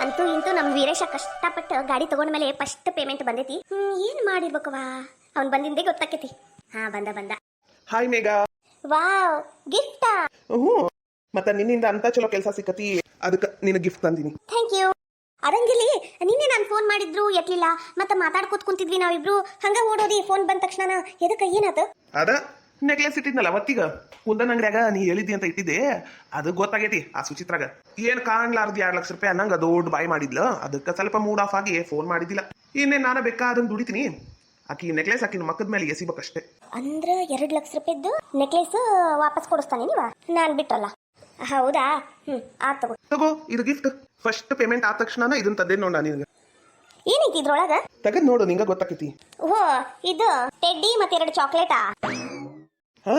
ಅಂತೂ ಇಂತೂ ನಮ್ ವೀರೇಶ ಕಷ್ಟಪಟ್ಟು ಗಾಡಿ ತಗೊಂಡ್ಮೇಲೆ ಫಸ್ಟ್ ಪೇಮೆಂಟ್ ಬಂದೈತಿ. ಏನ್ ಮಾಡಿರ್ಬೇಕವ, ಅವ್ನ್ ಬಂದಿಂದೇ ಗೊತ್ತಾಕೈತಿ. ಹಾ ಬಂದ. ಹಾಯ್ ಮೇಘಾ. ವಾವ್, ಗಿಫ್ಟಾ? ಹ್ಞೂ ಮತ್ತ ನಿನ್ನಿಂದ ಅಂತ ಚಲೋ ಕೆಲಸ ಸಿಕ್ಕತಿ, ಅದಕ್ಕೆ ನಿನಗೆ ಗಿಫ್ಟ್ ತಂದಿನಿ. Thank you. ಅದಂಗಿಲ್ಲಿ ನಿನ್ನೆ ನಾನು ಫೋನ್ ಮಾಡಿದ್ರು ಎತ್ಲಿಲ್ಲ, ಮತ್ತೆ ಮಾತಾಡ್ಕೊತ ಕುಂತಿದ್ವಿ ನಾವಿಬ್ರು. ಹಂಗ ಓಡೋದಿ ಫೋನ್ ಬಂದ ತಕ್ಷಣ ಎದಕ್ಕೆ ಏನಾತ? ಅದ ನೆಕ್ಲೆಸ್ ಇಟ್ಟಿದ್ನಲ್ಲ ಅವತ್ತೀಗ ಕುಂದನ್ ಅಂಗಡ್ಯಾಗ ನೀ ಹೇಳಿದ್ದಿ ಅಂತ ಇಟ್ಟಿದ್ದೆ, ಅದು ಗೊತ್ತಾಗೈತಿ ಆ ಸುಚಿತ್ರಾಗ. ಏನ್ ಕಾಣ್ಲಾರ್ದು 2 ಲಕ್ಷ ರೂಪಾಯಿ ಅನ್ನಂಗ ದೊಡ್ಡ ಬಾಯ್ ಮಾಡಿದ್ಲು, ಅದಕ್ಕೆ ಸ್ವಲ್ಪ ಮೂಡ್ ಆಫ್ ಆಗಿ ಫೋನ್ ಮಾಡಿದ್ದಿಲ್ಲ. ಇನ್ನೇ ನಾನು ಬೇಕಾದನ್ನು ದುಡಿತೀನಿ, ಆಕಿ ನೆಕ್ಲೆಸ್ ಆಕಿನ ಮಕ್ಕದ ಮೇಲೆ ಎಸಿಬೇಕಷ್ಟೇ. ಅಂದ್ರ 2 ಲಕ್ಷ ರೂಪಾಯಿದ್ದು ನೆಕ್ಲೆಸ್ ವಾಪಸ್ ಕೊಡಿಸ್ತಾನೆ ನೀವ? ನಾನ್ ಬಿಟ್ರಲ್ಲ. ಹೌದಾ? ಆತ್ ತಗೋ ಇದು ಗಿಫ್ಟ್. ಫಸ್ಟ್ ಪೇಮೆಂಟ್ ಆದ ತಕ್ಷಣ ಇದನ್ನ ತದ್ದೆ ನೋಡ ನಿನಗೆ. ಏನೈತಿ ಇದ್ರೊಳಗ? ತಗದ್ ನೋಡು, ನಿಂಗ ಗೊತ್ತಾಕೈತಿ. ಓ ಇದು ಟೆಡ್ಡಿ ಮತ್ತೆ 2 ಚಾಕ್ಲೇಟಾ? ಹಾ,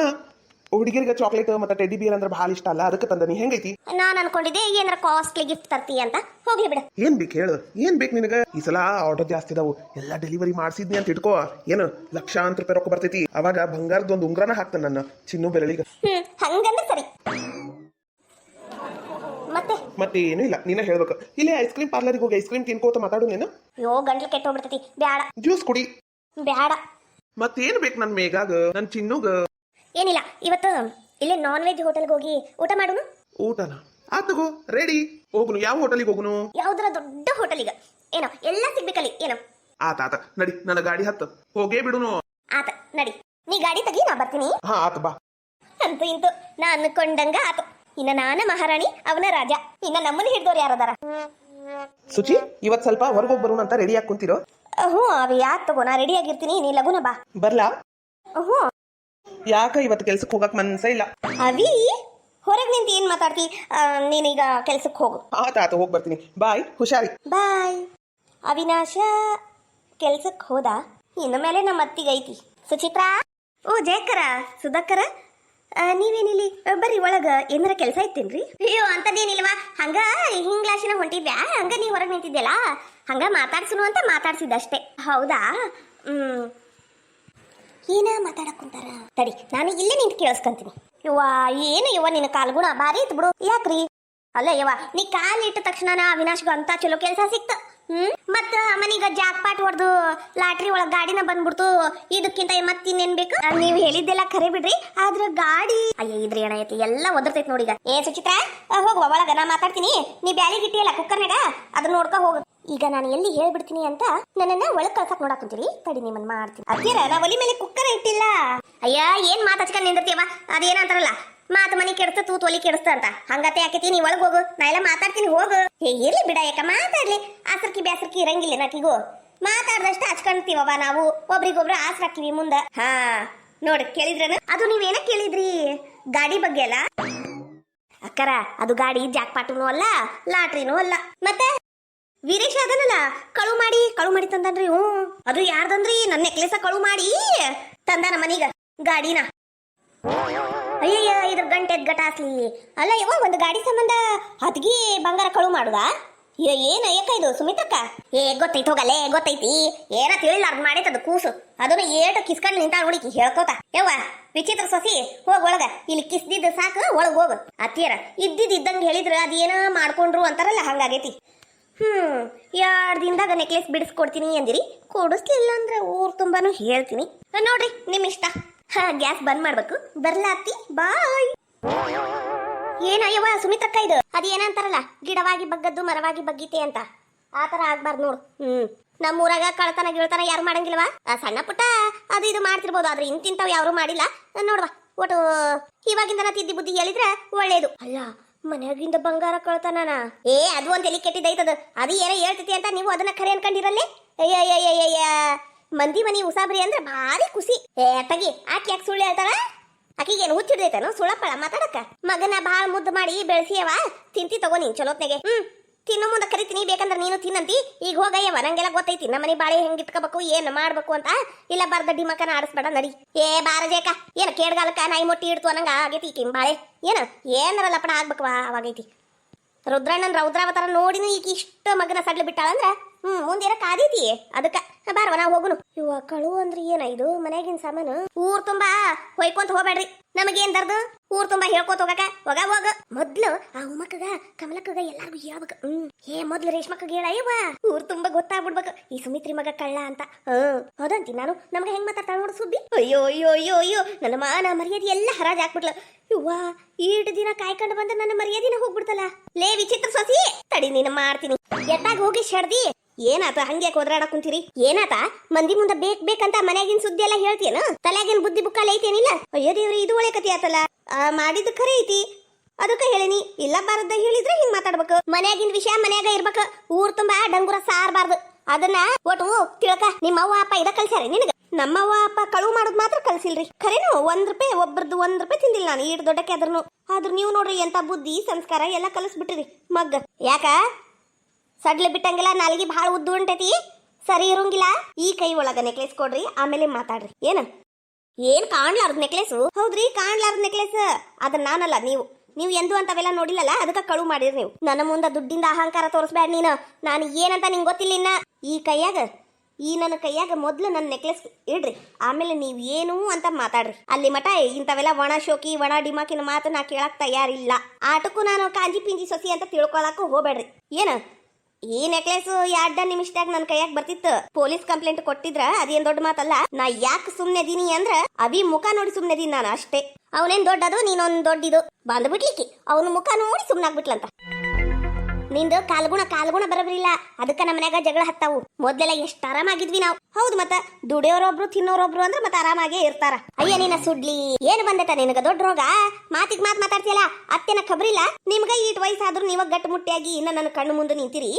ಹುಡುಗಿರಿಗೆ ಚಾಕ್ಲೇಟ್ ಮತ್ತೆ ಟೆಡ್ಡಿ ಬಿಯರ್ ಅಂದ್ರೆ ಬಹಳ ಇಷ್ಟ ಅಲ್ಲ, ಅದಕ್ಕೆ ತಂದ. ನೀ ಹೆಂಗೈತಿ? ನಾನ್ ಅನ್ಕೊಂಡಿದ್ದೆ ಏನಾರ ಕಾಸ್ಟ್ಲಿ ಗಿಫ್ಟ್ ತರ್ತಿ ಅಂತ. ಹೋಗ್ಲಿ ಬಿಡ. ಏನ್ ಬೇಕು ಹೇಳು, ಏನ್ ಬೇಕು ನಿನಗ? ಈ ಸಲ ಆರ್ಡರ್ ಜಾಸ್ತಿ ಇದಾವು, ಎಲ್ಲ ಡೆಲಿವರಿ ಮಾಡ್ಸಿದ್ನಿ ಅಂತ ಇಟ್ಕೋ. ಏನು ಲಕ್ಷಾಂತರ ರೂಪಾಯಿ ರೊಕ್ಕ ಬರ್ತೈತಿ. ಅವಾಗ ಬಂಗಾರದ ಒಂದು ಉಂಗ್ರನ ಹಾಕ್ತಾನ ನನ್ನ ಚಿನ್ನು ಬೆರಳಿಗೆ. ಹಂಗಂದ್ರೆ ಸರಿ. ಮತ್ತೆ ಏನೂ ಇಲ್ಲ, ನೀನ ಹೇಳ್ಬೇಕು. ಇಲ್ಲೇ ಐಸ್ ಕ್ರೀಮ್ ಪಾರ್ಲರ್ಗೆ ಹೋಗಿ ಐಸ್ ಕ್ರೀಮ್ ತಿನ್ಕೋತ ಮಾತಾಡು ನೀನು. ಯೋ ಗಂಟ್ಲು ಕೆಟ್ಟೋಗ್ಬಿಡ್ತೈತಿ, ಬ್ಯಾಡ. ಜ್ಯೂಸ್ ಕುಡಿ. ಬ್ಯಾಡ. ಮತ್ತೇನ್ ಬೇಕು ನನ್ ಮೇಘಾಗ, ನನ್ ಚಿನ್ನುಗ? ಏನಿಲ್ಲ, ಇವತ್ತು ಇಲ್ಲೇ ನಾನ್ ವೆಜ್ ಹೋಟೆಲ್ಗೆ ಹೋಗಿ ಊಟ ಮಾಡುನು. ಊಟನ ಆತಗೋ, ರೆಡಿ. ಹೋಗುನು. ಯಾವ ಹೋಟೆಲಿಗೆ ಹೋಗುನು? ಯಾವ್ದಾರ ದೊಡ್ಡ ಹೋಟೆಲಿಗ. ಏನೋ ಎಲ್ಲ ಸಿಗ್ಬೇಕಲ್ಲಿ. ಏನೋ ಆತ ನಡಿ, ನನ್ನ ಗಾಡಿ ಹತ್ತು ಹೋಗೇ ಬಿಡುನು. ಆತ ನಡಿ, ನೀ ಗಾಡಿ ತೆಗಿ, ನಾ ಬರ್ತೀನಿ. ಹಾ ಆತ ಬಾ. ಅಂತೂ ಇಂತು ನಾ ಅನ್ಕೊಂಡಂಗ ಆತು. ಇನ್ನ ನಾನ ಮಹಾರಾಣಿ, ಅವನ ರಾಜ. ಇನ್ನ ನಮ್ಮನ್ನ ಹಿಡ್ದವ್ರು ಯಾರದಾರ? ಸುಚಿ, ಇವತ್ ಸ್ವಲ್ಪ ಹೊರಗೋಗಿ ಬರೋಣ ಅಂತ ರೆಡಿ ಆಗಿ ಕುಂತಿರೋ. ಹ್ಞೂ ಅವಿ ಯಾಕೆ ತಗೋ, ನಾ ರೆಡಿ ಆಗಿರ್ತೀನಿ, ನೀ ಲಗುನ ಬಾ. ಬರ್ಲಾ? ಹ್ಞೂ. ಯಾಕ ಇವತ್ತು ಕೆಲ್ಸಕ್ಕೆ ಹೋಗಕ್ ಮನ್ಸ ಇಲ್ಲ? ಅವಿ ಹೊರಗೆ ನಿಂತು ಏನ್ ಮಾತಾಡ್ತಿ? ನೀನೀಗ ಕೆಲ್ಸಕ್ಕೆ ಹೋಗು. ಆತ ಹೋಗಿ ಬರ್ತೀನಿ. ಬಾಯ್, ಹುಷಾರಿ. ಬಾಯ್. ಅವಿನಾಶ ಕೆಲ್ಸಕ್ಕೆ ಹೋದ. ಇನ್ನು ಮೇಲೆ ನಮ್ಮ ಅತ್ತಿಗೈತಿ ಸುಚಿತ್ರಾ. ಓ ಜಯಕರ, ಸುಧಾಕರ, ನೀವೇನಿಲ್ಲಿ? ಬರ್ರಿ ಒಳಗ, ಏನಾರ ಕೆಲಸ ಐತೇನ್ರಿ? ಅಯ್ಯೋ ಅಂತದೇನಿಲ್ವಾ, ಹಂಗ ಹಿಂಗ್ಲಾಶಿನ ಹೊಂಟಿದ್ಯಾ, ಹಂಗ ನೀ ಹೊರಗೆ ನಿಂತಿದ್ಯಲ್ಲ, ಹಂಗ ಮಾತಾಡ್ಸುನು ಅಂತ ಮಾತಾಡ್ಸಿದ್ದಷ್ಟೇ. ಹೌದಾ? ಏನ ಮಾತಾಡಕ್ ಕುಂತಾರ? ತಡಿ, ನಾನು ಇಲ್ಲೇ ನಿಂತು ಕೇಳಿಸ್ಕೊಂತೀನಿ. ಯವ್ವ ಏನು ಯವ್ವ ನಿನ್ನ ಕಾಲ್ಗುಣ ಭಾರಿ ಇತ್ತು ಬಿಡು. ಯಾಕ್ರಿ? ಅಲ್ಲ ಯವ್ವ, ನೀ ಕಾಲ್ ಇಟ್ಟ ತಕ್ಷಣ ಅವಿನಾಶ್ಗ ಅಂತ ಚಲೋ ಕೆಲಸ ಸಿಕ್ತ. ಮತ್ತ ಮನೀಗ ಜಾಕ್ಪಾಟ್ ಹೊಡೆದು ಲಾಟ್ರಿ ಒಳಗ್ ಗಾಡಿನ ಬಂದ್ಬಿಡ್ತು. ಇದಕ್ಕಿಂತ ಮತ್ತಿನ್ನೇನ್ ಬೇಕು? ನೀವ್ ಹೇಳಿದ್ದೆಲ್ಲ ಖರೆ ಬಿಡ್ರಿ, ಆದ್ರ ಗಾಡಿ ಅಯ್ಯ ಇದ್ರಿ ಏನೈತಿ, ಎಲ್ಲ ಒದರ್ತೈತಿ ನೋಡಿಗ. ಏ ಸುಚಿತ್ರಾ, ಹೋಗುವ ಒಳಗ, ನಾ ಮಾತಾಡ್ತೀನಿ. ನೀ ಬ್ಯಾಲಿಗೆ ಇಟ್ಟಿಯಲ್ಲ ಕುಕ್ಕರ್ನಾಗ, ಅದನ್ನ ನೋಡ್ಕೊ ಹೋಗು. ಈಗ ನಾನು ಎಲ್ಲಿ ಹೇಳ್ಬಿಡ್ತೀನಿ ಅಂತ ನನ್ನನ್ನ ಒಳಗ್ ಕಳ್ಸಕ್ ನೋಡಾಕಂತೀರಿ. ತಡಿ, ನಿಮ್ಮನ್ ಮಾಡ್ತೀನಿ. ಅತ್ತೀರ, ನಾ ಒಲಿ ಮೇಲೆ ಕುಕ್ಕರ್ ಇಟ್ಟಿಲ್ಲ. ಅಯ್ಯ ಏನ್ ಮಾತಾಚ್ಕೊಂಡ್ ನಿಂದಿರ್ತೀವ? ಅದೇನಂತಾರಲ್ಲ, ಮಾತು ಮನಿ ಕೆಡಿಸ್ತ ತೂತ್ ಒಲಿ ಕೆಡಿಸ್ತ ಅಂತ. ಹಂಗತೆ ಯಾಕೈತಿ, ನೀ ಒಳಗ್ ಹೋಗು, ನಾ ಎಲ್ಲ ಮಾತಾಡ್ತೀನಿ, ಹೋಗು. ಇರ್ಲಿ ಬಿಡ, ಯಾಕ ಮಾತಾಡ್ಲಿ, ಆಸರ್ಕಿ ಬ್ಯಾಸರ್ಕಿ ಇರಂಗಿಲ್ಲ ನಟಿಗೂ. ಮಾತಾಡ್ದಷ್ಟ ಹಚ್ಕೊಂತೀವವ ನಾವು, ಒಬ್ರಿಗೊಬ್ರು ಆಸರಾಕ್ತಿವಿ ಮುಂದ. ಹಾ ನೋಡ್, ಕೇಳಿದ್ರನ? ಅದು ನೀವೇನ ಕೇಳಿದ್ರಿ? ಗಾಡಿ ಬಗ್ಗೆ ಅಲ್ಲ ಅಕ್ಕರ, ಅದು ಗಾಡಿ ಜಾಕ್ಪಾಟುನು ಅಲ್ಲ, ಲಾಟ್ರಿನೂ ಅಲ್ಲ. ಮತ್ತೆ ವೀರೇಶ ಅದನ್ನಲ್ಲ ಕಳು ಮಾಡಿ ತಂದನ್ರಿ. ಅದು ಯಾರ್ದಂದ್ರಿ? ನನ್ನ ನೆಕ್ಲೆಸ ಕಳು ಮಾಡಿ ತಂದಾನ ಮನೀಗ ಗಾಡಿನ. ಅಯ್ಯಯ್ಯ, ಇದ್ರ ಗಂಟೆ ಗಟಾಸ್ಲಿ ಅಲ್ಲ ಯವ್ವ, ಒಂದು ಗಾಡಿ ಸಂಬಂಧ ಹದ್ಗಿ ಬಂಗಾರ ಕಳು ಮಾಡುದಾ? ಏನ ಯಾಕ ಇದು ಸುಮಿತಕ್ಕ? ಗೊತ್ತೈತಿ ಹೋಗಲ್ಲೇ, ಗೊತ್ತೈತಿ. ಏನ ತಿಳಿಲಾರ್ದು ಮಾಡೈತದ ಕೂಸು, ಅದನ್ನ ಏಟ ಕಿಸ್ಕೊಂಡು ನಿಂತ ನೋಡಿ ಹೇಳ್ಕೋತ. ಯವ್ವ ವಿಚಿತ್ರ ಸೊಸಿ, ಹೋಗ್ ಒಳಗ, ಇಲ್ಲಿ ಕಿಸ್ದಿದ್ದ ಸಾಕು, ಒಳಗ್ ಹೋಗು. ಅತ್ತಿಯರ ಇದ್ದಂಗೆ ಹೇಳಿದ್ರ ಅದೇನ ಮಾಡ್ಕೊಂಡ್ರು ಅಂತಾರಲ್ಲ, ಹಂಗಾಗೈತಿ. 2 ದಿನದಾಗ ನೆಕ್ಲೆಸ್ ಬಿಡಿಸ್ಕೊಡ್ತೀನಿ ಅಂದಿರಿ, ಕೊಡಿಸ್ಲಿಲ್ಲ ಅಂದ್ರೆ ಊರ್ ತುಂಬಾನು ಹೇಳ್ತೀನಿ. ನೋಡ್ರಿ ನಿಮ್ ಇಷ್ಟ. ಗ್ಯಾಸ್ ಬಂದ್ ಮಾಡ್ಬೇಕು. ಬರ್ಲಾತಿ, ಬಾಯ್. ಏನಯ್ಯವ ಸುಮಿತ್ರಕ್ಕ, ಇದು ಅದೇನಂತಾರಲ್ಲ, ಗಿಡವಾಗಿ ಬಗ್ಗದ್ದು ಮರವಾಗಿ ಬಗ್ಗೀತೆ ಅಂತ, ಆತರ ಆಗ್ಬಾರ್ದು ನೋಡು. ನಮ್ಮೂರಾಗ ಕಳ್ತನ ಗಿಳ್ತನ ಯಾರು ಮಾಡಂಗಿಲ್ವಾ? ಸಣ್ಣ ಪುಟ್ಟ ಅದು ಇದು ಮಾಡ್ತಿರ್ಬೋದು, ಆದ್ರೆ ಇಂತಿಂತಾವ್ ಯಾರು ಮಾಡಿಲ್ಲ ನೋಡ್ವಾ. ಒಟ್ಟು ಇವಾಗಿಂದನ ತಿದ್ದಿ ಬುದ್ಧಿ ಹೇಳಿದ್ರೆ ಒಳ್ಳೇದು. ಅಲ್ಲ ಮನೆಯಾಗಿಂದ ಬಂಗಾರ ಕಳ್ತನನ? ಅದು ಒಂದ್ ತಲೆ ಕೆಟ್ಟಿದ್ದೈತದ. ಅದು ಏನೋ ಹೇಳ್ತೈತಿ ಅಂತ ನೀವು ಅದನ್ನ ಖರೆ ಅನ್ಕೊಂಡಿರಲ್ಲೇ. ಅಯ್ಯ ಮಂದಿ ಮನಿ ಉಸಾಬ್ರಿ ಅಂದ್ರೆ ಭಾರಿ ಖುಷಿ. ತಗಿ, ಆಕಿ ಯಾಕೆ ಸುಳ್ಳು ಹೇಳ್ತಾರ? ಆಕಿಗೆ ಏನು ಹುಚ್ಚಿಡ್ದೈತೇನು ಸುಳಪ್ಪಳ ಮಾತಾಡಕ? ಮಗನ ಭಾಳ ಮುದ್ದು ಮಾಡಿ ಬೆಳೆಸಿಯವ, ತಿಂತಿ ತಗೋ ನೀನ್ ಚಲೋತ್ನೆಗೆ. ತಿನ್ನೋ ಮುಂದೆ ಕರಿತೀನಿ, ಬೇಕಂದ್ರೆ ನೀನು ತಿನ್ನಂತಿ. ಈಗ ಹೋಗಯ್ಯವ, ನಂಗೆಲ್ಲ ಗೊತ್ತೈತಿ ನಮ್ಮನೆ ಬಾಳೆ ಹೆಂಗ್ ಇಟ್ಕೋಬೇಕು, ಏನ್ ಮಾಡ್ಬೇಕು ಅಂತ. ಇಲ್ಲ ಬರ್ದಡ್ಡಿ ಮಕನ ಆಡಿಸ್ಬೇಡ, ನಡಿ. ಬಾರಜೇಕ, ಏನ ಕೇಡ್ಗಾಲಕ್ಕ ನಾಯಿ ಮೊಟ್ಟಿ ಇಡ್ತು ಅನ್ನಂಗ ಆಗೈತಿ ಈಕಿನ್ ಬಾಳೆ. ಏನಾರ ಲಪಡ ಆಗ್ಬೇಕವಾ ಅವಾಗೈತಿ. ರುದ್ರಣ್ಣನ್ ರೌದ್ರಾವತಾರ ನೋಡಿನ ಈಗ ಇಷ್ಟ ಮಗನ ಸಡ್ಲು ಬಿಟ್ಟಾಳಂದ್ರ ಮುಂದೇನ ಕಾದೈತಿ ಅದಕ್ಕ ಬಾರವ ನಾವು ಹೋಗುನು. ಇವ ಕಳು ಅಂದ್ರೆ ಏನ ಇದು ಮನ್ಯಾಗಿನ ಸಾಮಾನು ಊರ್ ತುಂಬಾ ಹೊಯ್ಕೊಂತ ಹೋಗ್ಬೇಡ್ರಿ. ನಮಗೇನ್ ದರ್ದು ಊರ್ ತುಂಬಾ ಹೇಳ್ಕೊತ ಹೋಗ ಮೊದ್ಲು ಆ ಉಮಕ್ಕಗ ಕಮಲಕ್ಕಗ ಎಲ್ಲಾರ್ಗು ಹೇಳ್ಬೇಕು. ಮೊದ್ಲು ರೇಷ್ಮಕ್ಕಗ ಹೇಳ ಇವ ಊರ್ ತುಂಬಾ ಗೊತ್ತಾಗ್ಬಿಡ್ಬೇಕು ಈ ಸುಮಿತ್ರಿ ಮಗ ಕಳ್ಳ ಅಂತ. ಹೌದಂತಿ ನಾನು ನಮ್ಗೆ ಹೆಂಗ್ ಮಾತಾಡ್ತಾಳ ನೋಡು ಸುದ್ದಿ. ಅಯ್ಯೋ ಅಯ್ಯೋ ಅಯ್ಯೋ ಅಯ್ಯೋ ನನ್ನ ಮಾನ ಮರ್ಯಾದೆ ಎಲ್ಲ ಹರಾಜ್ ಹಾಕ್ಬಿಟ್ಲ. ಇವ್ವ ಈಟ್ ದಿನ ಕಾಯ್ಕೊಂಡು ಬಂದ ನನ್ನ ಮರ್ಯಾದಿನ ಹೋಗ್ಬಿಡ್ತಲ್ಲ. ಲೇ ವಿಚಿತ್ರ ಸೊಸಿ ತಡಿ ನೀನು ಮಾಡ್ತೀನಿ. ಎತ್ತಾಗ ಹೋಗಿ ಶರ್ದಿ ಏನಾತ ಹಂಗೆ ಹೋದ್ರಾಡಕ್ ಕುಂತೀರಿ? ಏನಾತ ಮಂದಿ ಮುಂದೆ ಬೇಕಂತ ಮನ್ಯಾಗಿನ ಸುದ್ದಿ ಎಲ್ಲ ಹೇಳ್ತೀಯನ? ತಲೆಯಾಗಿನ ಬುದ್ಧಿ ಬುಕ್ಕಾಲ ಐತೇನಿಲ್ಲ? ಅಯ್ಯೋ ದೇವ್ರಿ ಇದು ಒಳ್ಳೆ ಕತಿ ಆತಲ್ಲ. ಮಾಡಿದ್ದು ಖರೆ ಐತಿ ಅದಕ್ಕ ಹೇಳಿನಿ. ಇಲ್ಲ ಬಾರದ್ದ ಹೇಳಿದ್ರೆ ಹಿಂಗ್ ಮಾತಾಡ್ಬೇಕು. ಮನ್ಯಾಗಿನ ವಿಷಯ ಮನ್ಯಾಗ ಇರ್ಬೇಕು. ಊರ್ ತುಂಬಾ ಡಂಗುರ ಸಾರ್ಬಾರ್ದು. ಅದನ್ನ ಒಟ್ಟು ತಿಳ್ಕ. ನಿಮ್ಮ ಅವ್ವ ಅಪ್ಪ ಇದ ಕಲ್ಸ್ಯಾರ ನಿನಗ? ನಮ್ಮವ್ವ ಅಪ್ಪ ಕಳುವು ಮಾಡೋದ್ ಮಾತ್ರ ಕಲ್ಸಿಲ್ರಿ. ಖರೇನು ₹1 ಒಬ್ಬರದ್ದು ₹1 ತಿಂದಿಲ್ಲ ನಾನು ಈಡ್ ದೊಡ್ಡಕ್ಕೆ ಆದ್ರೂ ನೀವು ನೋಡ್ರಿ ಎಂತ ಬುದ್ಧಿ ಸಂಸ್ಕಾರ ಎಲ್ಲ ಕಲಿಸ್ಬಿಟ್ರಿ ಮಗ್ಗ. ಯಾಕ ಸಡ್ಲೆ ಬಿಟ್ಟಂಗಿಲ್ಲ ನಾಲ್ಗಿ ಭಾಳ ಉದ್ದು ಉಂಟೈತಿ ಸರಿ ಇರೋಂಗಿಲ್ಲ. ಈ ಕೈ ಒಳಗ ನೆಕ್ಲೆಸ್ ಕೊಡ್ರಿ ಆಮೇಲೆ ಮಾತಾಡ್ರಿ. ಏನ್ ಕಾಣ್ಲಾರ್ದ ನೆಕ್ಲೆಸ್? ಹೌದ್ರಿ ಕಾಣ್ಲಾರ್ದ ನೆಕ್ಲೆಸ್. ಅದನ್ನ ನಾನಲ್ಲ ನೀವು ಎಂದು ಅಂತವೆಲ್ಲ ನೋಡಿಲ್ಲಲ್ಲ ಅದಕ್ಕ ಕಳು ಮಾಡಿರಿ ನೀವು. ನನ್ನ ಮುಂದ ದುಡ್ಡಿಂದ ಅಹಂಕಾರ ತೋರಿಸ್ಬೇಡ ನೀನು. ನಾನು ಏನಂತ ನಿಂಗೆ ಗೊತ್ತಿಲ್ಲ ಇನ್ನ. ಈ ನನ್ನ ಕೈಯಾಗ ಮೊದ್ಲು ನನ್ನ ನೆಕ್ಲೆಸ್ ಇಡ್ರಿ ಆಮೇಲೆ ನೀವ್ ಏನು ಅಂತ ಮಾತಾಡ್ರಿ. ಅಲ್ಲಿ ಮಠ ಇಂಥವೆಲ್ಲ ಒಣ ಶೋಕಿ ಒಣ ಡಿಮಾಕಿನ ಮಾತು ನಾ ಕೇಳಕ್ ತಯಾರಿಲ್ಲ. ಆಟಕ್ಕೂ ನಾನು ಕಾಂಜಿ ಪಿಂಜಿ ಸೊಸಿ ಅಂತ ತಿಳ್ಕೊಳಕ್ಕೂ ಹೋಗ್ಬೇಡ್ರಿ. ಈ ನೆಕ್ಲೆಸ್ 2 ನಿಮಿಷದಾಗ ನನ್ನ ಕೈಯಾಗ ಬರ್ತಿತ್ತು. ಪೊಲೀಸ್ ಕಂಪ್ಲೇಂಟ್ ಕೊಟ್ಟಿದ್ರ ಅದೇನ್ ದೊಡ್ಡ ಮಾತಲ್ಲ. ನಾ ಯಾಕೆ ಸುಮ್ನೆ ದೀನಿ ಅಂದ್ರ ಅಭಿ ಮುಖ ನೋಡಿ ಸುಮ್ನೆ ದೀನಿ ನಾನು ಅಷ್ಟೇ. ಅವನೇನ್ ದೊಡ್ಡದು ನೀನೊಂದ್ ದೊಡ್ಡಿದು ಬಂದ್ಬಿಡ್ಲಿಕ್ಕೆ ಅವನ ಮುಖ ನೋಡಿ ಸುಮ್ನಾಗ್ಬಿಟ್ಲಂತ. ನಿಂದು ಕಾಲ್ಗುಣ ಬರಬರಿಲ್ಲ ಅದಕ್ಕ ನಮ್ಮ ಮನ್ಯಾಗ ಜಗಳ ಹತ್ತಾವು. ಮೊದ್ಲೆಲ್ಲ ಎಷ್ಟ್ ಆರಾಮಾಗಿದ್ವಿ ನಾವು. ಹೌದು ಮತ್ತ ದುಡಿಯೋರೊಬ್ರು ತಿನ್ನೋರೊಬ್ರು ಅಂದ್ರೆ ಮತ್ತೆ ಆರಾಮಾಗೇ ಇರ್ತಾರ. ಅಯ್ಯ ನೀನ ಸುಡ್ಲಿ ಏನ್ ಬಂದೈತ ನಿನಗ ದೊಡ್ಡ ರೋಗ? ಮಾತಿಗೆ ಮಾತಾಡ್ತಿಯಲ್ಲ ಅತ್ತೆನ ಖಬರಿಲ್ಲ ನಿಮ್ಗ ಈಟ್ ವಯಸ್ಸಾದ್ರು ನೀವ ಗಟ್ಟು ಮುಟ್ಟಿಯಾಗಿ ಇನ್ನ ನನ್ನ ಕಣ್ಣು ಮುಂದೆ ನಿಂತಿರಿ.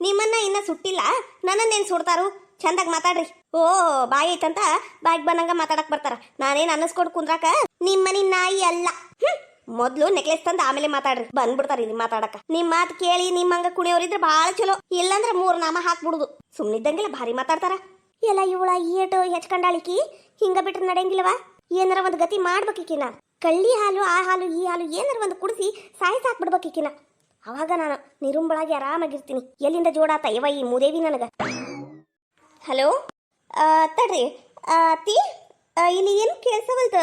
ನಿಮ್ಮನ್ನ ಇನ್ನ ಸುಟ್ಟಿಲ್ಲ ನನ್ನನ್ನೇನ್ ಸುಡ್ತಾರು? ಚಂದಾಗ ಮಾತಾಡ್ರಿ. ಓ ಬಾಯಿ ಐತಂತ ಬಾಯಿಗೆ ಬಂದಂಗ ಮಾತಾಡಕ್ ಬರ್ತಾರ. ನಾನೇನ್ ಅನ್ನಸ್ಕೊಡ್ ಕುಂದ್ರಾಕ ನಿಮ್ಮನಿ ನಾಯಿ ಅಲ್ಲ. ಮೊದ್ಲು ನೆಕ್ಲೆಸ್ ತಂದ ಆಮೇಲೆ ಮಾತಾಡ್ರಿ. ಬಂದ್ಬಿಡ್ತಾರ ಇಲ್ಲಿ ಮಾತಾಡಕ. ನಿಮ್ ಮಾತು ಕೇಳಿ ನಿಮ್ಮಂಗ ಕುಣಿಯೋರಿದ್ರೆ ಬಾಳ ಚಲೋ. ಇಲ್ಲಂದ್ರ 3 ನಾಮ ಹಾಕ್ಬಿಡುದು. ಸುಮ್ನಿದ್ದಂಗೆಲ್ಲ ಭಾರಿ ಮಾತಾಡ್ತಾರ. ಎಲ್ಲ ಇವಳ ಏಟು ಹೆಚ್ಕಂಡಾಳಿಕಿ ಹಿಂಗ ಬಿಟ್ರೆ ನಡೆಯಂಗಿಲ್ಲವಾ? ಏನಾರ ಒಂದ್ ಗತಿ ಮಾಡ್ಬೇಕಿಕಿನ. ಕಳ್ಳಿ ಹಾಲು ಆ ಹಾಲು ಈ ಹಾಲು ಏನಾರ ಒಂದು ಕುಡಿಸಿ ಸಾಯ್ಸಾಕ್ಬಿಡ್ಬೇಕಿಕಿನ. ಅವಾಗ ನಾನು ನಿರುಂಬಳಾಗಿ ಆರಾಮಾಗಿರ್ತೀನಿ. ಎಲ್ಲಿಂದ ಜೋಡಾತ ಯವ ಈ ಮೂದೇವಿ ನನಗ. ಹಲೋ ತಡ್ರಿ ಅತ್ತಿ ಇಲ್ಲಿ ಏನು ಕೇಳ್ಸವಲ್ತ.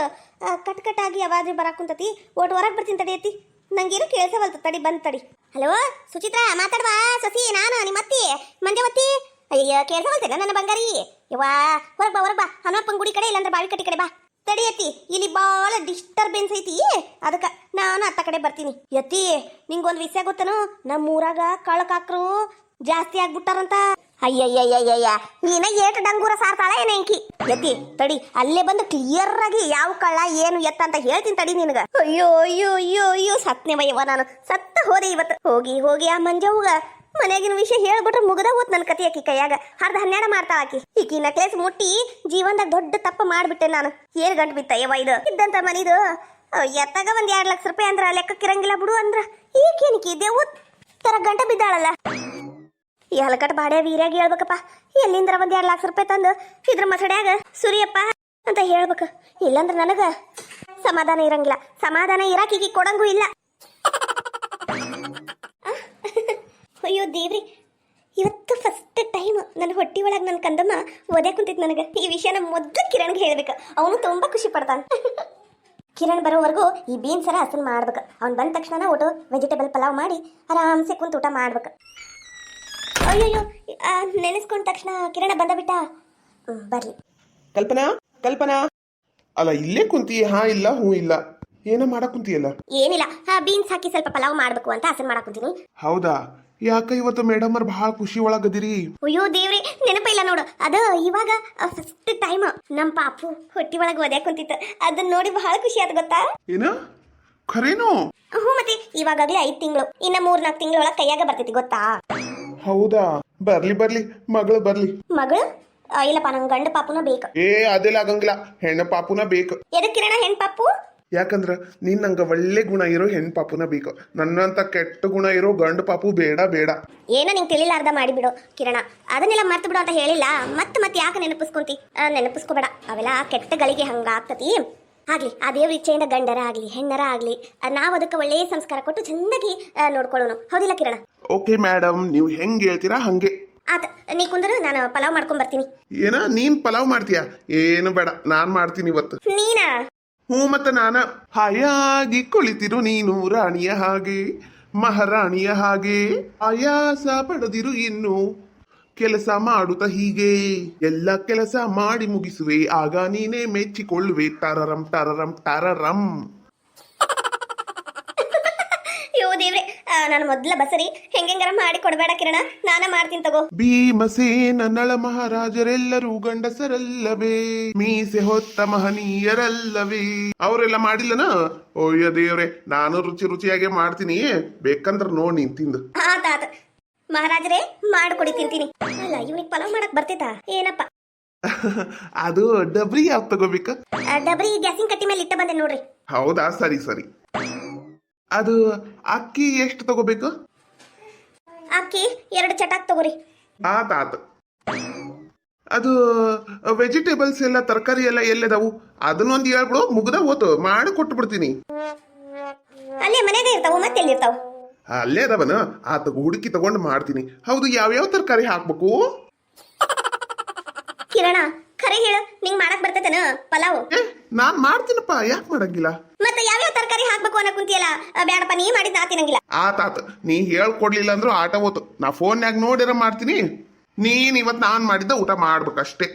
ಕಟ್ ಆಗಿ ಅವಾಜ್ ಬರಾಕುಂತತಿ. ಒಟ್ಟು ಹೊರಗೆ ಬರ್ತೀನಿ ತಡಿ ಅತ್ತಿ. ನಂಗೇನು ಕೇಳ್ಸವಲ್ತ ತಡಿ ಬಂದ್ ತಡಿ. ಹಲೋ ಸುಚಿತ್ರಾ ಮಾತಾಡ್ವಾ ಸಸಿ ನಾನು ನಿಮ್ಮ ಅತ್ತಿ ಮಂಜವತ್ತಿ. ಅಯ್ಯ ಕೇಳ್ಸವಲ್ತೇನ ನನ್ನ ಬಂಗಾರಿ? ಯವ್ವಾ ಹೊರಗ್ ಬಾ ಹನುಮಪ್ಪನ ಗುಡಿ ಕಡೆ ಇಲ್ಲಾಂದ್ರೆ ಬಾವಿ ಕಟ್ಟಿ ಕಡೆ ಬಾ. ತಡಿ ಅತ್ತಿ ಇಲ್ಲಿ ಬಾಳ ಡಿಸ್ಟರ್ಬೆನ್ಸ್ ಐತಿ ಅದಕ್ಕ ನಾನು ಅತ್ತ ಕಡೆ ಬರ್ತೀನಿ. ಯತ್ತಿ ನಿಂಗೊಂದು ವಿಷಯ ಗೊತ್ತನು? ನಮ್ಮ ಊರಾಗ ಕಳ್ಳಕಾಕ್ರು ಜಾಸ್ತಿ ಆಗ್ಬಿಟ್ಟಾರಂತ. ಅಯ್ಯಯ್ಯಯ್ಯಯ್ಯ ನೀನ ಏಟ್ ಡಂಗೂರ ಸಾರ್ತಾಳ ಏನಂಕಿ. ಯತಿ ತಡಿ ಅಲ್ಲೇ ಬಂದು ಕ್ಲಿಯರ್ ಆಗಿ ಯಾವ ಕಳ್ಳ ಏನು ಎತ್ತ ಅಂತ ಹೇಳ್ತೀನಿ ತಡಿ ನಿನಗ. ಅಯ್ಯೋ ಅಯ್ಯೋ ಅಯ್ಯೋ ಅಯ್ಯೋ ಸತ್ನೇವಯ್ಯವ ನಾನು ಸತ್ತ ಹೋದೆ ಇವತ್ತು. ಹೋಗಿ ಆ ಮಂಜವ್ಗ ಮನೆಯಾಗಿನ ವಿಷಯ ಹೇಳ್ಬಿಟ್ರೆ ಮುಗದ ಹೋತ್ ನನ್ನ ಕತಿ. ಆಕಿ ಕೈಯಾಗ 10-12 ಮಾಡ್ತಾಳ ಆಕಿ. ಈಕಿ ನೆಕ್ಲೆಸ್ ಮುಟ್ಟಿ ಜೀವನದಾಗ ದೊಡ್ಡ ತಪ್ಪ ಮಾಡ್ಬಿಟ್ಟೆ ನಾನು. ಏನ್ ಗಂಟು ಬಿತ್ತ ಯವ್ವ ಇದು ಇದ್ದಂತ ಮನಿದು. ಎತ್ತಾಗ ಒಂದ್ 2 ಲಕ್ಷ ರೂಪಾಯಿ ಅಂದ್ರ ಲೆಕ್ಕಕ್ಕಿರಂಗಿಲ್ಲ ಬಿಡು ಅಂದ್ರ ಈಕೇನಿಕಿ ದೇವು ತರ ಗಂಟ ಬಿದ್ದಾಳಲ್ಲ. ಈ ಹಲಕಟ್ ಬಾಡ್ಯ ವೀರ್ಯಾಗ ಹೇಳ್ಬೇಕಪ್ಪ. ಎಲ್ಲಿಂದ್ರ ಒಂದ್ 2 ಲಕ್ಷ ರೂಪಾಯಿ ತಂದು ಇದ್ರ ಮಸಡ್ಯಾಗ ಸುರಿಯಪ್ಪ ಅಂತ ಹೇಳ್ಬೇಕು. ಇಲ್ಲಂದ್ರ ನನಗ ಸಮಾಧಾನ ಇರಂಗಿಲ್ಲ. ಸಮಾಧಾನ ಇರಾಕ ಈಗ ಕೊಡಂಗೂ ಇಲ್ಲ. ಅಯ್ಯೋ ದೇವ್ರಿ ಇವತ್ತು ಫಸ್ಟ್ ಟೈಮ್ ನನ್ನ ಹೊಟ್ಟಿ ಒಳಗೆ ನನ್ನ ಕಂದಮ್ಮ ಓದ್ಯಾಕ ಕುಂತಿತ್ತು ನನಗೆ. ಈ ವಿಷಯನ ಮೊದಲು ಕಿರಣ್ಗೆ ಹೇಳ್ಬೇಕು. ಅವನು ತುಂಬಾ ಖುಷಿ ಪಡ್ತಾನೆ. ಕಿರಣ್ ಬರೋವರೆಗೂ ಈ ಬೀನ್ಸರ ಹಸನ್ ಮಾಡ್ಬೇಕು. ಅವ್ನು ಬಂದ ತಕ್ಷಣ ಊಟ ವೆಜಿಟೇಬಲ್ ಪಲಾವ್ ಮಾಡಿ ಆರಾಮ್ಸೆ ಕುಂತ ಊಟ ಮಾಡ್ಬೇಕು. ಅಯ್ಯಯ್ಯೋ ನೆನೆಸ್ಕೊಂಡ ತಕ್ಷಣ ಕಿರಣ ಬಂದ ಬಿಟ್ಟ. ಬರ್ಲಿ. ಕಲ್ಪನಾ ಅಲ್ಲ ಇಲ್ಲೇ ಕುಂತಿ. ಹಾ ಇಲ್ಲ ಹೂ ಇಲ್ಲ ಏನೋ ಮಾಡಕ್ ಕುಂತಿಯಲ್ಲ? ಏನಿಲ್ಲ ಬೀನ್ಸ್ ಹಾಕಿ ಸ್ವಲ್ಪ ಪಲಾವ್ ಮಾಡ್ಬೇಕು ಅಂತ ಹಸನ್ ಮಾಡಕ್ ಕುಂತೀನಿ. ಹೌದಾ? ಯಾಕ ಇವತ್ತು ಮೇಡಮ್ ಅವ್ರ ಬಹಳ ಖುಷಿ ಒಳಗದಿರಿ? ಅಯ್ಯೋ ದೇವ್ರಿ ನೆನಪ ಇಲ್ಲ ನೋಡು. ಅದು ಇವಾಗ ಫಸ್ಟ್ ಟೈಮ್ ನಮ್ ಪಾಪು ಹೊಟ್ಟಿ ಒಳಗೆ ಒದ್ಯಾಕ ಕುಂತಿತ್ತು. ಅದನ್ನ ನೋಡಿ ಬಹಳ ಖುಷಿ ಆಯ್ತು ಗೊತ್ತಾ? ಏನ ಖರೇನು? ಹ್ಞೂ ಮತ್ತೆ ಇವಾಗಲೇ 5 ತಿಂಗಳು. ಇನ್ನ 3-4 ತಿಂಗಳೊಳಗೆ ಕೈಯಾಗ ಬರ್ತೈತಿ ಗೊತ್ತಾ? ಹೌದಾ? ಬರ್ಲಿ ಮಗಳು ಬರ್ಲಿ. ಮಗಳು ಇಲ್ಲಪ್ಪ ನಂಗೆ ಗಂಡ ಪಾಪುನ ಬೇಕು. ಅದೆಲ್ಲ ಆಗಂಗಿಲ್ಲ, ಹೆಣ್ಣ ಪಾಪುನ ಬೇಕು. ಎದಕ್ ಕಿರಣ ಹೆಣ್ ಪಾಪು? ಯಾಕಂದ್ರ ನೀನ್ ನಂಗ ಒಳ್ಳೆ ಗುಣ ಇರೋ ಹೆಣ್ ಪಾಪುನ ಬೇಕು. ನನ್ನಂತ ಕೆಟ್ಟ ಗುಣ ಇರೋ ಗಂಡ ಪಾಪು ಬೇಡ. ಏನೋ ನಿಂಗೆ ತಿಳಿಲಾರ್ದ ಮಾಡಿಬಿಡು ಕಿರಣ. ಅದನ್ನೆಲ್ಲ ಮರ್ತು ಬಿಡು ಅಂತ ಹೇಳಿಲ್ಲ. ಮತ್ತೆ ಯಾಕೆ ನೆನಪಿಸ್ಕೊಂತಿ? ನೆನಪಿಸ್ಕೋಬೇಡ. ಅವೆಲ್ಲ ಕೆಟ್ಟ ಗಳಿಗೆ ಹಂಗ ಆಗ್ತತಿ. ಆಗ್ಲಿ ಆ ದೇವ್ರ ಇಚ್ಛೆಯಿಂದ ಗಂಡರ ಆಗ್ಲಿ ಹೆಣ್ಣರ ಆಗ್ಲಿ ನಾವ್ ಅದಕ್ಕೆ ಒಳ್ಳೆಯ ಸಂಸ್ಕಾರ ಕೊಟ್ಟು ಚಂದಾಗಿ ನೋಡ್ಕೊಳ್ಳೋಣ. ಹೌದಿಲ್ಲ ಕಿರಣ? ಓಕೆ ಮೇಡಮ್, ನೀವು ಹೆಂಗ್ ಹೇಳ್ತೀರಾ ಹಂಗೆ. ಆತ ನೀ ಕುಂದ್ರು ನಾನು ಪಲಾವ್ ಮಾಡ್ಕೊಂಡ್ ಬರ್ತೀನಿ. ಏನ ನೀನ್ ಪಲಾವ್ ಮಾಡ್ತೀಯ? ಏನು ಬೇಡ, ನಾನ್ ಮಾಡ್ತೀನಿ ಇವತ್ತು. ನೀನಾ? ಹ್ಞೂ ಮತ್ತೆ ನಾನ ಹಾಯಾಗಿ ಕುಳಿತಿರು ನೀನು ರಾಣಿಯ ಹಾಗೆ, ಮಹಾರಾಣಿಯ ಹಾಗೆ, ಆಯಾಸ ಪಡೆದಿರು ಇನ್ನು ಕೆಲಸ ಮಾಡುತ್ತ ಹೀಗೆ, ಎಲ್ಲ ಕೆಲಸ ಮಾಡಿ ಮುಗಿಸುವೆ, ಆಗ ನೀನೇ ಮೆಚ್ಚಿಕೊಳ್ಳುವೆ, ಟರರಂ ಟರರಂ ಟರರಂ. ಅಯ್ಯೋ ದೇವ್ರೆ, ನಾನು ಮೊದ್ಲ ಬಸರಿ ಹೆಂಗಾರ ಮಾಡಿ ಕೊಡ್ಬೇಡ ಕಿರಣ, ನಾನ ಮಾಡ್ತೀನಿ ತಗೋ. ಭೀಮಸೇನ ನಳ ಮಹಾರಾಜರೆಲ್ಲರೂ ಗಂಡಸರಲ್ಲವೇ, ಮೀಸೆ ಹೊತ್ತ ಮಹನೀಯರಲ್ಲವೇ, ಅವರೆಲ್ಲ ಮಾಡಿಲ್ಲನ? ಓಯ್ಯ ದೇವ್ರೆ, ನಾನು ರುಚಿ ರುಚಿಯಾಗೆ ಮಾಡ್ತೀನಿ, ಬೇಕಂದ್ರ ನೋಡ್ ನೀನ್ ತಿಂದು. ಆತ ಮಹಾರಾಜರೇ ಮಾಡ್ಕೊಡಿ ತಿಂತೀನಿ. ಅಲ್ಲ ಇವ್ನಿಗೆ ಪಲಾವ್ ಮಾಡಕ್ ಬರ್ತೈತಾ ಏನಪ್ಪ? ಅದು ಡಬ್ರಿ ಯಾವ್ದು ತಗೋಬೇಕ? ಡಬ್ರಿ ಗ್ಯಾಸಿನ ಕಟ್ಟಿ ಮೇಲೆ ಇಟ್ಟ ಬಂದೆ ನೋಡ್ರಿ. ಹೌದಾ, ಸರಿ ಸರಿ. ಅದು ಅಕ್ಕಿ ಎಷ್ಟು ತಗೋಬೇಕು? ಅಕ್ಕಿ 2 ಚಟಾಕ್ ತಗೋರಿ. ಆತ. ಅದು ವೆಜಿಟೇಬಲ್ಸ್ ಎಲ್ಲ ತರಕಾರಿ ಎಲ್ಲ ಎಲ್ಲದಾವು ಅದನ್ನೊಂದು ಹೇಳ್ಬಿಡು, ಮುಗ್ದ ಹೋತು ಮಾಡಿ ಕೊಟ್ಟು ಬಿಡ್ತೀನಿ. ಅಲ್ಲೇ ಮನೆಗೆ ಇರ್ತಾವ, ಮತ್ತೆ ಎಲ್ಲಿರ್ತಾವ? ಅಲ್ಲೇ ಅದಾವನ, ಆತ ಹುಡುಕಿ ತಗೊಂಡು ಮಾಡ್ತೀನಿ. ಹೌದು, ಯಾವ್ಯಾವ ತರಕಾರಿ ಹಾಕ್ಬೇಕು? ಕಿರಣ ಖರೆ ಹೇಳು, ನಿಂಗ್ ಮಾಡಕ್ ಬರ್ತೈತೇನ ಪಲಾವ್? ನಾನ್ ಮಾಡ್ತೀನಪ್ಪ, ಯಾಕೆ ಮಾಡಂಗಿಲ್ಲ? ಮತ್ತೆ ಯಾವ್ಯಾವ ತರಕಾರಿ ಹಾಕ್ಬೇಕು ಅನ್ನೋ ಕುಂತಿಯಲ್ಲ, ಬೇಡಪ್ಪ ನೀ ಮಾಡಿದ್ ನಾ ತಿನ್ನಂಗಿಲ್ಲ. ಆತ, ನೀ ಹೇಳ್ಕೊಡ್ಲಿಲ್ಲ ಅಂದ್ರೂ ಆಟ ಹೋತು. ನಾ ಫೋನ್ಯಾಗ ನೋಡಿರ ಮಾಡ್ತೀನಿ, ನೀನ್ ಇವತ್ ನಾನ್ ಮಾಡಿದ್ದ ಊಟ ಮಾಡ್ಬೇಕಷ್ಟೇ.